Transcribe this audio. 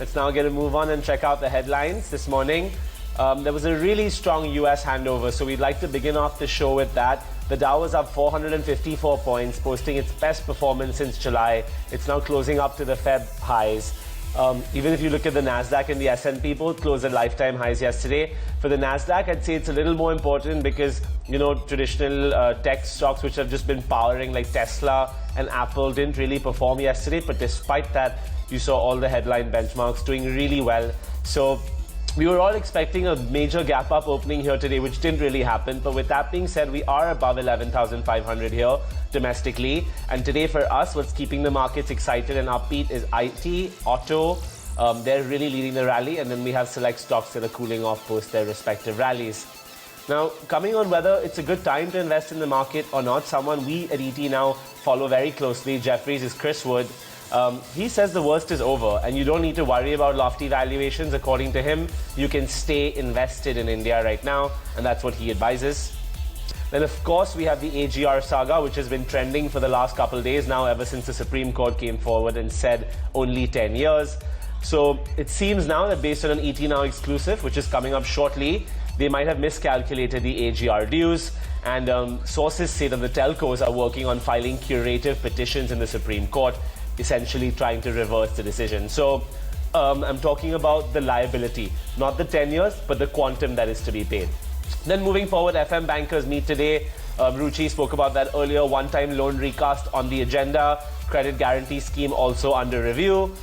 Let's now get a move on and check out the headlines this morning. There was a really strong US handover, so we'd like to begin off the show with that. The Dow was up 454 points, posting its best performance since July. It's now closing up to the Feb highs. Even if you look at the Nasdaq and the S&P, both closed at lifetime highs yesterday. For the Nasdaq, I'd say it's a little more important because, you know, traditional tech stocks which have just been powering like Tesla and Apple didn't really perform yesterday. But despite that, you saw all the headline benchmarks doing really well. So we were all expecting a major gap up opening here today, which didn't really happen. But with that being said, we are above 11,500 here domestically. And today for us, what's keeping the markets excited and upbeat is IT, auto. They're really leading the rally. And then we have select stocks that are cooling off post their respective rallies. Now, coming on whether it's a good time to invest in the market or not, someone we at ET now follow very closely, Jefferies, is Chris Wood. He says the worst is over and you don't need to worry about lofty valuations. According to him, you can stay invested in India right now, and that's what he advises. Then, of course, we have the AGR saga, which has been trending for the last couple of days now, ever since the Supreme Court came forward and said only 10 years. So it seems now that based on an ET Now exclusive, which is coming up shortly, they might have miscalculated the AGR dues. And sources say that the telcos are working on filing curative petitions in the Supreme Court, essentially trying to reverse the decision. So I'm talking about the liability, not the 10 years, but the quantum that is to be paid. Then moving forward, FM bankers meet today. Ruchi spoke about that earlier. One-time loan recast on the agenda. Credit guarantee scheme also under review.